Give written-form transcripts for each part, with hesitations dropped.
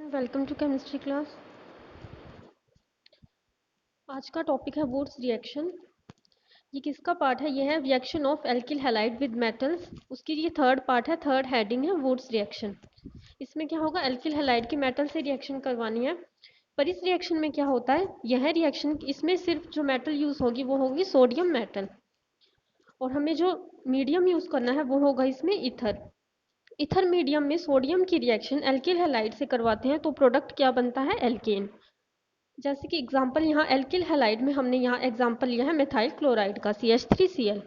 Welcome to chemistry class. आज का topic है वुड्स रिएक्शन। ये किसका पार्ट है? ये है reaction of alkyl halide with metals. उसकी ये थर्ड पार्ट है, थर्ड हेडिंग है वुड्स रिएक्शन। इसमें क्या होगा, एल्किल हैलाइड की मेटल से रिएक्शन करवानी है। पर इस रिएक्शन में क्या होता है, यह रिएक्शन इसमें सिर्फ जो मेटल यूज होगी वो होगी सोडियम मेटल, और हमें जो मीडियम यूज करना है वो होगा इसमें ईथर। ईथर मीडियम में सोडियम की रिएक्शन एल्किल हैलाइड से करवाते हैं तो प्रोडक्ट क्या बनता है? एल्केन। जैसे कि एग्जांपल यहाँ एल्किल हैलाइड में हमने यहाँ एग्जांपल लिया है मिथाइल क्लोराइड का CH3Cl।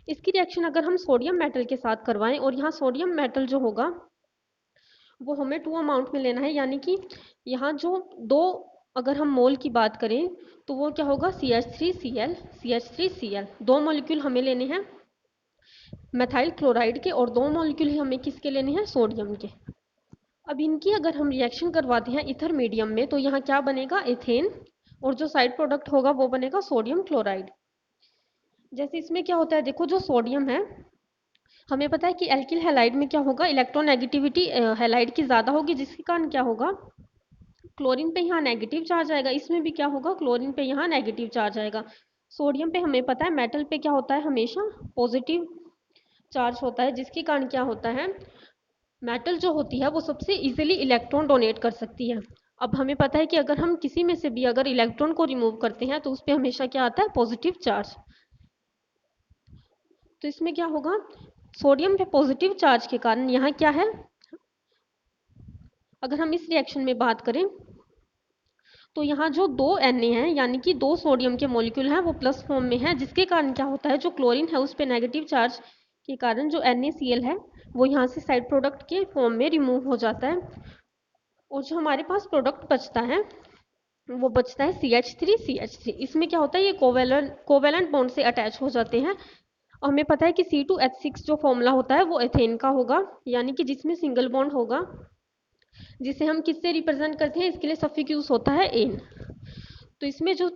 इसकी रिएक्शन अगर हम सोडियम मेटल के साथ करवाएं, और यहाँ सोडियम मेटल जो होगा वो हमें 2 अमाउंट में लेना है, यानी कि यहाँ जो दो, अगर हम मोल की बात करें तो वो क्या होगा? CH3Cl CH3Cl। दो मॉलिक्यूल हमें लेने हैं मेथाइल क्लोराइड के, और दो मॉलिक्यूल ही हमें किसके लेने हैं? सोडियम के। अब इनकी अगर हम रिएक्शन करवाते हैं इथर मीडियम में तो यहाँ क्या बनेगा? एथेन, और जो साइड प्रोडक्ट होगा वो बनेगा सोडियम क्लोराइड। जैसे इसमें क्या होता है, देखो जो सोडियम है, हमें पता है कि एल्किल हैलाइड में क्या होगा, इलेक्ट्रोनेगेटिविटी हैलाइड की ज़्यादा होगी, जिसके कारण क्या होगा, क्लोरीन पे यहाँ नेगेटिव चार्ज आएगा। इसमें भी क्या होगा, क्लोरीन पे यहाँ नेगेटिव चार्ज आएगा। सोडियम पे हमें पता है मेटल पे क्या होता है, हमेशा पॉजिटिव चार्ज होता है, जिसके कारण क्या होता है, मेटल जो होती है वो सबसे इजीली इलेक्ट्रॉन डोनेट कर सकती है। अब हमें पता है कि अगर हम किसी में से भी अगर इलेक्ट्रॉन को रिमूव करते हैं तो उस पर हमेशा क्या आता है? Positive charge. तो इसमें क्या होगा, सोडियम पे पॉजिटिव चार्ज के कारण यहाँ क्या है, अगर हम इस रिएक्शन में बात करें तो यहाँ जो दो Na हैं, यानी कि दो सोडियम के मॉलिक्यूल हैं, वो प्लस फॉर्म में है, जिसके कारण क्या होता है, जो क्लोरीन है उस पर नेगेटिव चार्ज के कारण जो NaCl है वो यहाँ से साइड प्रोडक्ट के फॉर्म में रिमूव हो जाता है, और जो हमारे पास प्रोडक्ट बचता है वो बचता है CH3। इसमें क्या होता है, ये कोवेलेंट बॉन्ड से अटैच हो जाते हैं। और हमें पता है कि C2H6 जो फॉर्मूला होता है वो एथेन का होगा, यानी कि जिसमें सिंगल बॉन्ड होगा, जिसे हम किससे रिप्रेजेंट करते हैं, इसके लिए सफिक्स होता है एन। तो इसमें जो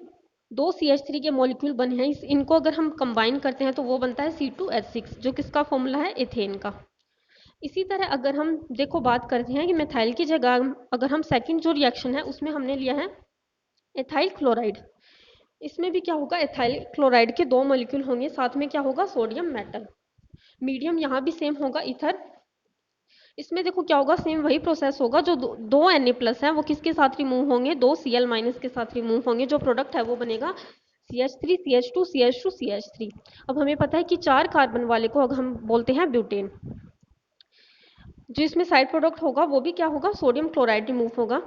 दो CH3 के मॉलिक्यूल बने हैं, इनको अगर हम कंबाइन करते हैं तो वो बनता है C2H6, जो किसका फॉर्मूला है? एथेन का। इसी तरह अगर हम देखो बात करते हैं कि मेथाइल की जगह अगर हम सेकंड जो रिएक्शन है उसमें हमने लिया है एथाइल क्लोराइड। इसमें भी क्या होगा, एथाइल क्लोराइड के दो मॉलिक्यूल होंगे, साथ में क्या होगा? Sodium metal. मीडियम यहाँ भी सेम होगा ईथर। इसमें देखो क्या होगा, सेम वही प्रोसेस होगा, जो दो Na+ है वो किसके साथ रिमूव होंगे? दो Cl- के साथ रिमूव होंगे। जो प्रोडक्ट है वो बनेगा CH3 CH2 CH2 CH3। अब हमें पता है कि 4 कार्बन वाले को अगर हम बोलते हैं ब्यूटेन। जो इसमें साइड प्रोडक्ट होगा वो भी क्या होगा? सोडियम क्लोराइड रिमूव होगा।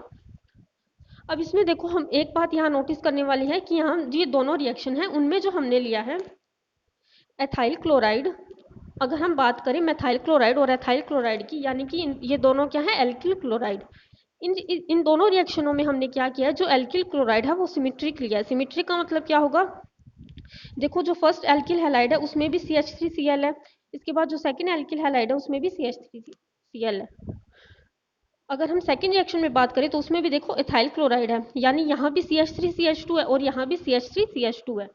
अब इसमें देखो हम एक बात यहाँ नोटिस करने वाली है कि यहाँ ये दोनों रिएक्शन है, उनमें जो हमने लिया है एथाइल क्लोराइड, अगर हम बात करें मेथाइल क्लोराइड और एथाइल क्लोराइड की, यानी कि ये दोनों क्या है? Alkyl chloride. इन दोनों रिएक्शनों में हमने क्या किया है, जो एल्किल क्लोराइड है वो सिमेट्रिक लिया है। सिमेट्रिक का मतलब क्या होगा, देखो जो फर्स्ट एल्किल हैलाइड है उसमें भी CH3Cl है, इसके बाद जो सेकंड एल्किल हैलाइड है उसमें भी CH3Cl है। अगर हम सेकेंड रिएक्शन में बात करें तो उसमें भी देखो एथाइल क्लोराइड है, यानी यहाँ भी CH3CH2 है और यहाँ भी CH3CH2 है।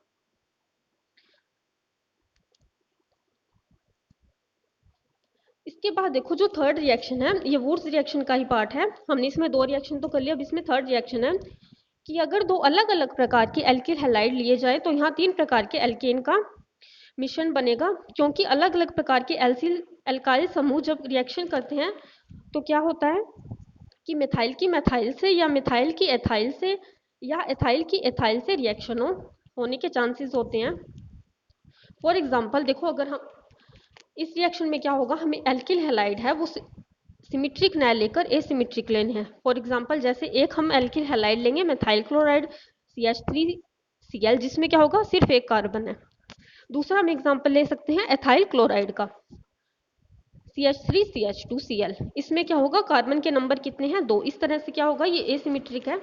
इसके बाद देखो जो थर्ड रिएक्शन है ये वुड्स रिएक्शन का ही पार्ट है। हमने इसमें दो रिएक्शन तो कर लिया, अब इसमें थर्ड रिएक्शन है कि अगर दो अलग अलग प्रकार के एल्किल हैलाइड लिए जाए तो यहाँ 3 प्रकार के एल्केन का मिश्रण बनेगा, क्योंकि अलग अलग प्रकार के एल्काइल समूह जब रिएक्शन करते हैं तो क्या होता है कि मिथाइल की मेथाइल से, या मिथाइल की एथाइल से, या एथाइल की एथाइल से रिएक्शन होने के चांसेस होते हैं। फॉर एग्जाम्पल देखो, अगर हम इस रिएक्शन में क्या होगा, हमें एल्किल हैलाइड है वो सिमेट्रिक न लेकर एसिमेट्रिक लेने हैं। फॉर एग्जाम्पल जैसे एक हम एल्किल हैलाइड लेंगे मेथाइल क्लोराइड CH3Cl, जिसमें क्या होगा, सिर्फ एक कार्बन है। दूसरा हम एग्जाम्पल ले सकते हैं एथाइल क्लोराइड का CH3CH2Cl, इसमें क्या होगा, कार्बन के नंबर कितने हैं? 2। इस तरह से क्या होगा, ये एसिमेट्रिक है।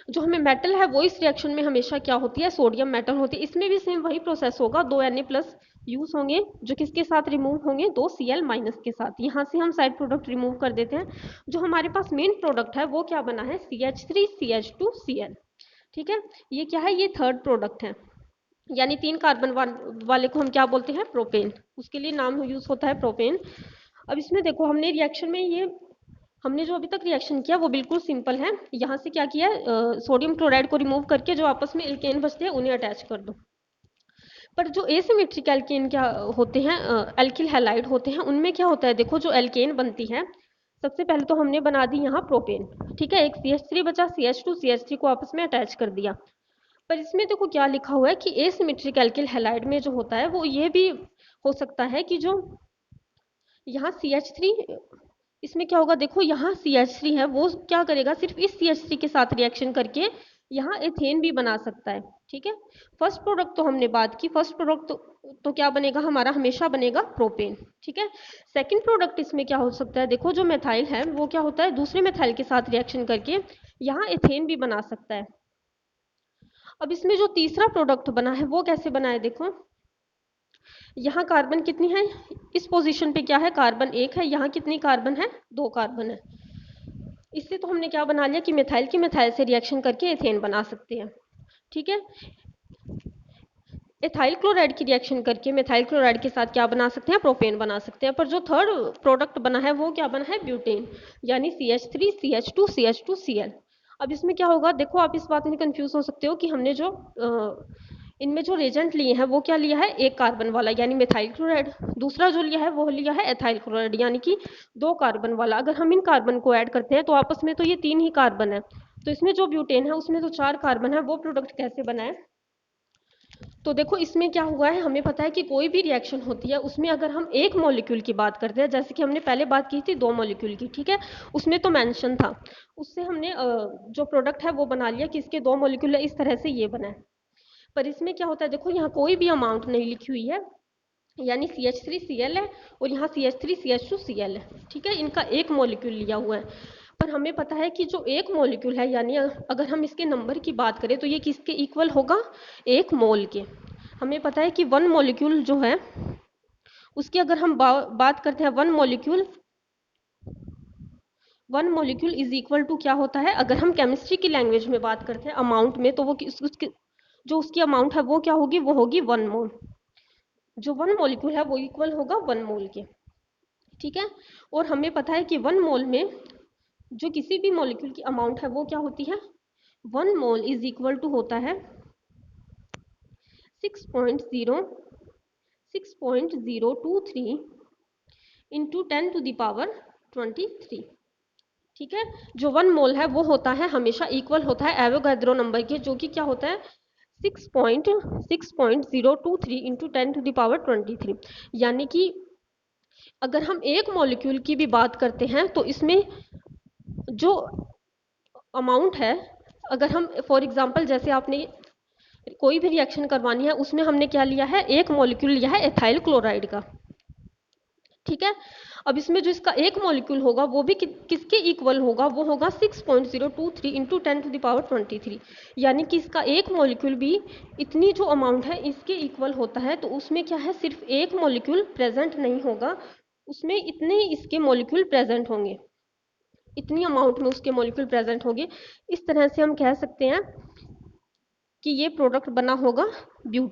जो हमें मेटल है वो इस रिएक्शन में हमेशा क्या होती है? सोडियम मेटल होती है। इसमें भी सेम वही प्रोसेस होगा, दो Na+ यूज होंगे, जो किसके साथ रिमूव होंगे? दो Cl- के साथ। यहाँ से हम साइड प्रोडक्ट रिमूव कर देते हैं। जो हमारे पास मेन प्रोडक्ट है वो क्या बना है? CH3CH2Cl। ठीक है, ये क्या है? ये थर्ड प्रोडक्ट है, यानी 3 कार्बन वाले को हम क्या बोलते हैं? प्रोपेन। उसके लिए नाम यूज होता है प्रोपेन। अब इसमें देखो हमने रिएक्शन में ये हमने जो अभी तक रिएक्शन किया वो बिल्कुल सिंपल है। यहाँ से क्या किया है, सोडियम क्लोराइड को रिमूव करके जो आपस में एल्केन बचते हैं उन्हें अटैच कर दो। पर जो एसिमेट्रिक एल्केन क्या होते हैं, एल्किल हैलाइड होते हैं, उनमें क्या होता है, देखो जो एल्केन बनती है, सबसे पहले तो हमने बना दी यहाँ प्रोपेन, ठीक है, एक CH3 बचा, CH2 CH3 को आपस में अटैच कर दिया। पर इसमें देखो क्या लिखा हुआ है कि एसिमेट्रिक एल्किल हैलाइड में जो होता है वो ये भी हो सकता है कि जो यहाँ CH3, इसमें क्या होगा, देखो यहाँ CH3 है, वो क्या करेगा, सिर्फ इस CH3 के साथ रिएक्शन करके यहाँ एथेन भी बना सकता है, ठीक है। फर्स्ट प्रोडक्ट तो हमने बात की, फर्स्ट प्रोडक्ट तो क्या बनेगा हमारा, हमेशा बनेगा प्रोपेन, ठीक है। सेकंड प्रोडक्ट इसमें क्या हो सकता है, देखो जो मेथाइल है वो क्या होता है, दूसरे मेथाइल के साथ रिएक्शन करके यहाँ एथेन भी बना सकता है। अब इसमें जो तीसरा प्रोडक्ट बना है वो कैसे बना है, देखो यहाँ कार्बन कितनी है, इस पोजीशन पे क्या है, कार्बन 1 है, यहाँ कितनी कार्बन है, 2 कार्बन है। इससे तो हमने क्या बना लिया कि मिथाइल की मिथाइल से रिएक्शन करके एथेन बना सकते हैं, ठीक है। एथाइल क्लोराइड की रिएक्शन करके मिथाइल क्लोराइड के साथ क्या बना सकते हैं, प्रोपेन बना सकते हैं। पर जो थर्ड प्रोडक्ट बना है वो क्या बना है, ब्यूटेन, यानी CH3 CH2 CH2 Cl। अब इसमें क्या होगा, देखो आप इस बात में कंफ्यूज हो सकते हो कि हमने जो इनमें जो रेजेंट लिए हैं वो क्या लिया है, एक कार्बन वाला यानी मिथाइल क्लोराइड, दूसरा जो लिया है वो लिया है एथाइल क्लोराइड यानी कि 2 कार्बन वाला। अगर हम इन कार्बन को ऐड करते हैं तो आपस में तो ये 3 ही कार्बन है, तो इसमें जो ब्यूटेन है उसमें तो 4 कार्बन है, वो प्रोडक्ट कैसे बना है। तो देखो इसमें क्या हुआ है, हमें पता है कि कोई भी रिएक्शन होती है उसमें अगर हम एक मॉलिक्यूल की बात करते हैं, जैसे कि हमने पहले बात की थी 2 मॉलिक्यूल की, ठीक है, उसमें तो मेंशन था, उससे हमने जो प्रोडक्ट है वो बना लिया कि इसके 2 मॉलिक्यूल है, इस तरह से ये बना है। पर इसमें क्या होता है, देखो यहाँ कोई भी अमाउंट नहीं लिखी हुई है, यानी CH3 Cl है और यहाँ CH3 CH2 Cl है, ठीक है, इनका एक मॉलिक्यूल लिया हुआ है। पर हमें पता है कि जो एक मॉलिक्यूल है, यानी अगर हम इसके नंबर की बात करें तो ये किसके इक्वल होगा, 1 मोल के। हमें पता है कि 1 मॉलिक्यूल जो है उसकी अगर हम बात करते हैं, 1 मॉलिक्यूल इज इक्वल टू क्या होता है, अगर हम केमिस्ट्री की लैंग्वेज में बात करते हैं अमाउंट में, तो वो जो उसकी अमाउंट है वो क्या होगी, वो होगी 1 मोल। जो 1 मॉलिक्यूल है वो इक्वल होगा 1 मोल के, ठीक है। और हमें पता है कि 1 मोल में जो किसी भी मॉलिक्यूल की अमाउंट है वो क्या होती है, 1 मोल इज इक्वल टू होता है 6.023 इंटू 10⁻23, ठीक है। जो 1 मोल है वो होता है हमेशा इक्वल होता है एवोगैड्रो नंबर के, जो कि क्या होता है 6.023 इंटू 10⁻23। यानी कि अगर हम एक मॉलिक्यूल की भी बात करते हैं तो इसमें जो अमाउंट है, अगर हम फॉर एग्जांपल जैसे आपने कोई भी रिएक्शन करवानी है उसमें हमने क्या लिया है, एक मॉलिक्यूल लिया है एथाइल क्लोराइड का, ठीक है। अब इसमें जो इसका एक मॉलिक्यूल होगा वो भी किसके इक्वल होगा, वो होगा 6.023 इंटू 10⁻23, यानी कि इसका एक मॉलिक्यूल भी इतनी जो अमाउंट है इसके इक्वल होता है। तो उसमें क्या है, सिर्फ एक मॉलिक्यूल प्रेजेंट नहीं होगा, उसमें इतने इसके मॉलिक्यूल प्रेजेंट होंगे, इतनी अमाउंट में उसके मॉलिक्यूल प्रेजेंट होंगे। इस तरह से हम कह सकते हैं कि ये प्रोडक्ट बना होगा ब्यूटेन।